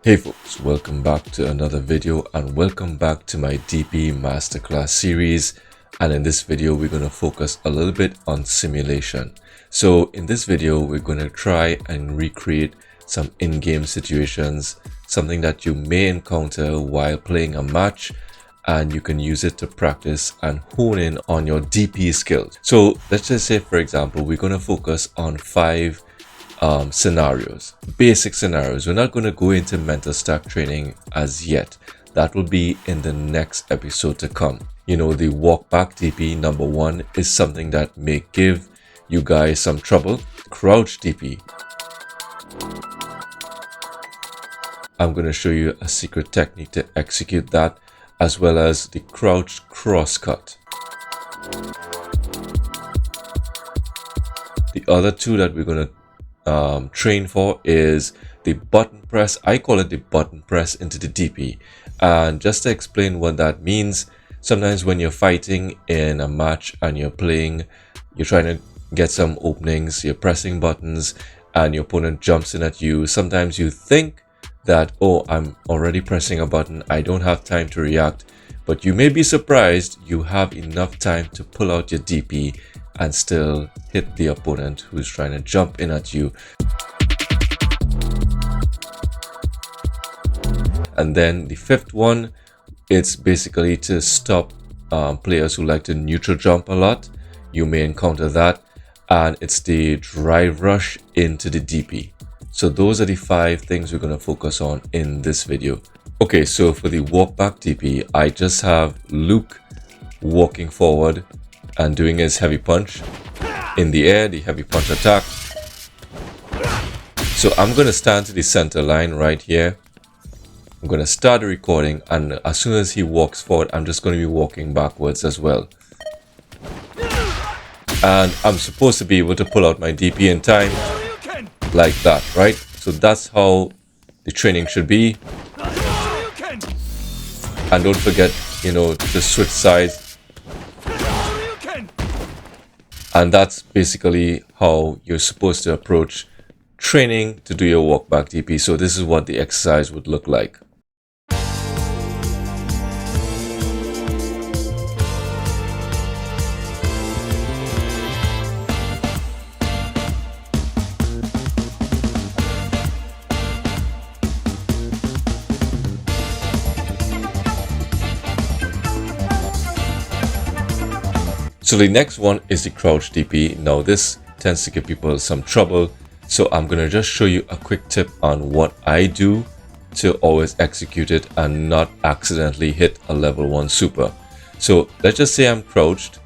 Hey folks, welcome back to another video and welcome back to my DP Masterclass series. And in this video, we're going to focus a little bit on simulation. So in this video, we're going to try and recreate some in-game situations, something that you may encounter while playing a match, and you can use it to practice and hone in on your DP skills. So let's just say, for example, we're going to focus on 5 scenarios, basic scenarios. We're not going to go into mental stack training as yet. That will be in the next episode to come. You know, the walk back DP number 1 is something that may give you guys some trouble. Crouch DP. I'm going to show you a secret technique to execute that, as well as the crouch cross cut. The other two that we're going to train for is the button press. I call it the button press into the DP. And just to explain what that means, sometimes when you're fighting in a match and you're trying to get some openings, you're pressing buttons and your opponent jumps in at you. Sometimes you think that, oh, I'm already pressing a button, I don't have time to react. But you may be surprised you have enough time to pull out your DP and still hit the opponent who's trying to jump in at you. And then the 5th one, it's basically to stop players who like to neutral jump a lot. You may encounter that, and it's the drive rush into the DP. So those are the 5 things we're going to focus on in this video. Okay, so for the walk back DP, I just have Luke walking forward and doing his heavy punch in the air, the heavy punch attack. So I'm going to stand to the center line right here. I'm going to start the recording, and as soon as he walks forward, I'm just going to be walking backwards as well. And I'm supposed to be able to pull out my DP in time like that, right? So that's how the training should be. And don't forget, you know, to switch sides. And that's basically how you're supposed to approach training to do your walk back DP. So this is what the exercise would look like. So the next one is the crouch DP. Now this tends to give people some trouble. So I'm going to just show you a quick tip on what I do to always execute it and not accidentally hit a level 1 super. So let's just say I'm crouched,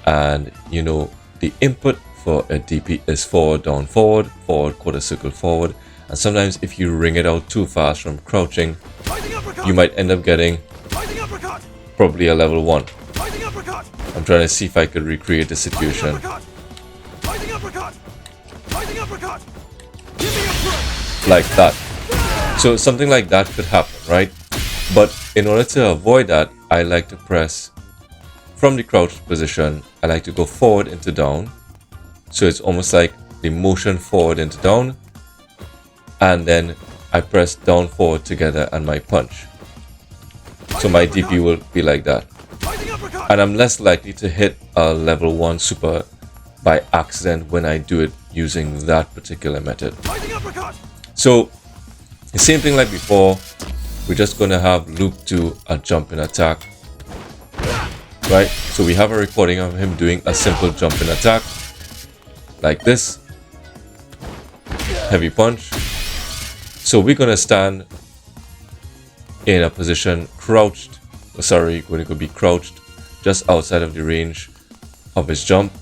and you know, the input for a DP is forward, down, forward, forward, quarter circle, forward. And sometimes if you ring it out too fast from crouching, you might end up getting probably a level 1. I'm trying to see if I could recreate the situation. Like that. So something like that could happen, right? But in order to avoid that, I like to press from the crouched position. I like to go forward into down. So it's almost like the motion forward into down. And then I press down, forward together and my punch. So my DP will be like that. And I'm less likely to hit a level 1 super by accident when I do it using that particular method. So the same thing like before, we're just going to have Luke do a jumping attack, right? So we have a recording of him doing a simple jumping attack like this, heavy punch. So we're going to stand in a position crouched, sorry, going to be crouched just outside of the range of his jump,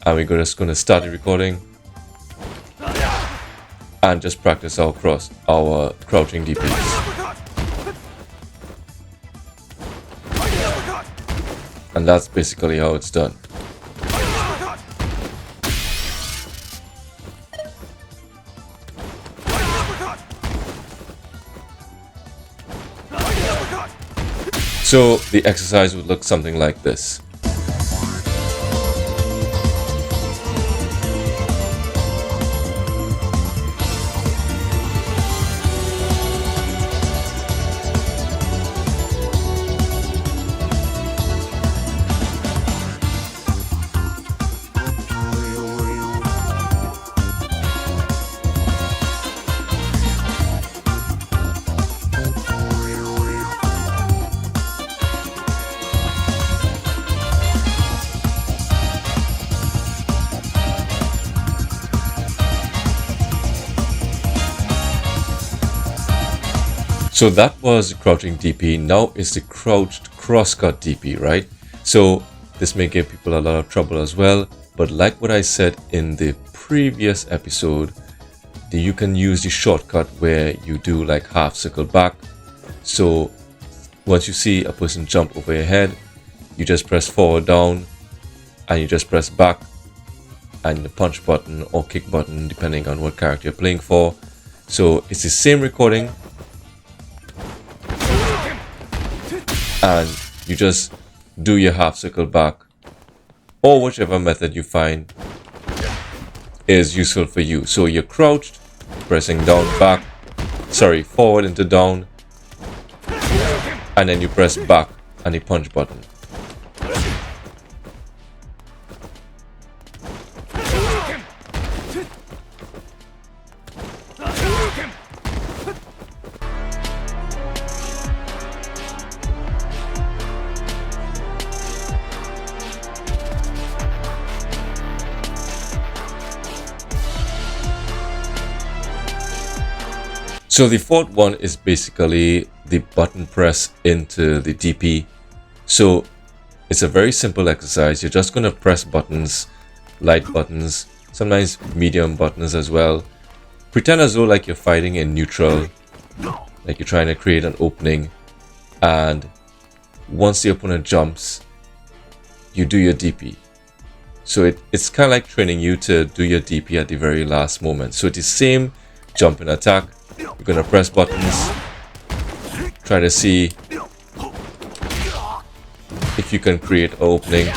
and we're just going to start the recording and just practice our crouching DPs. And that's basically how it's done. So the exercise would look something like this. So that was the crouching DP. Now is the crouched crosscut DP, right? So this may give people a lot of trouble as well, but like what I said in the previous episode, you can use the shortcut where you do like half circle back. So once you see a person jump over your head, you just press forward down and you just press back and the punch button or kick button depending on what character you're playing for. So it's the same recording and you just do your half circle back or whichever method you find is useful for you. So you're crouched, pressing down, back, sorry, forward into down, and then you press back and the punch button. So the fourth one is basically the button press into the DP. So it's a very simple exercise. You're just going to press buttons, light buttons, sometimes medium buttons as well. Pretend as though like you're fighting in neutral, like you're trying to create an opening, and once the opponent jumps, you do your DP. So it's kind of like training you to do your DP at the very last moment. So it's the same jumping attack. You're gonna press buttons, try to see if you can create an opening.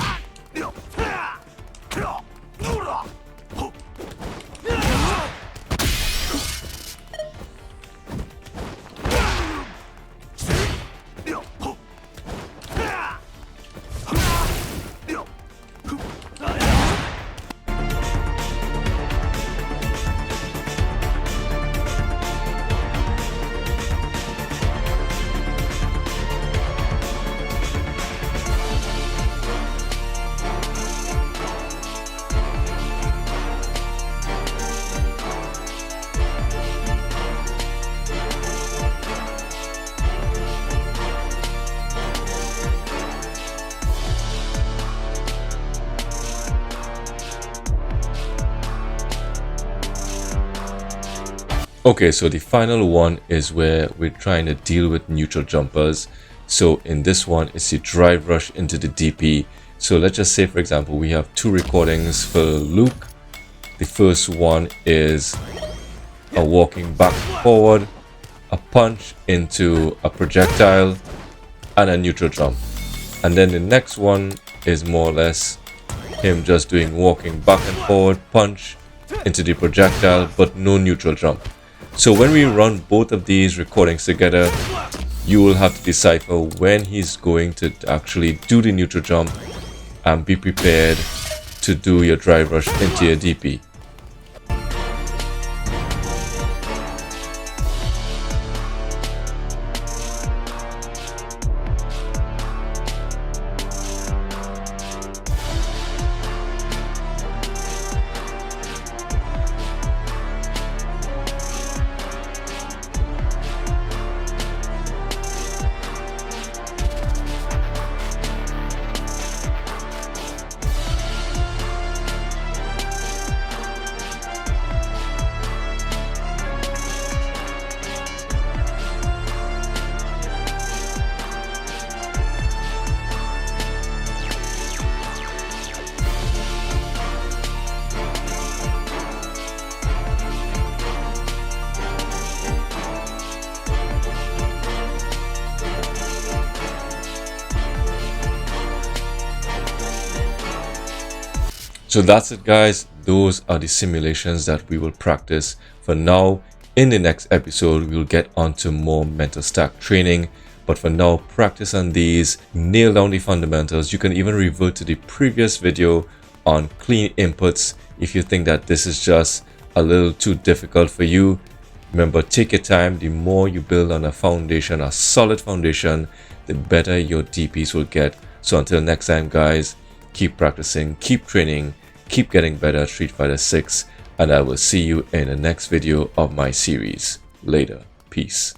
Okay, so the final one is where we're trying to deal with neutral jumpers. So in this one, it's the drive rush into the DP. So let's just say, for example, we have two recordings for Luke. The first one is a walking back and forward, a punch into a projectile, and a neutral jump. And then the next one is more or less him just doing walking back and forward, punch into the projectile, but no neutral jump. So when we run both of these recordings together, you will have to decipher when he's going to actually do the neutral jump and be prepared to do your drive rush into your DP. So that's it, guys. Those are the simulations that we will practice for now. In the next episode, we'll get onto more mental stack training. But for now, practice on these, nail down the fundamentals. You can even revert to the previous video on clean inputs if you think that this is just a little too difficult for you. Remember, take your time. The more you build on a foundation, a solid foundation, the better your DPs will get. So until next time, guys, keep practicing, keep training, keep getting better at Street Fighter 6, and I will see you in the next video of my series. Later. Peace.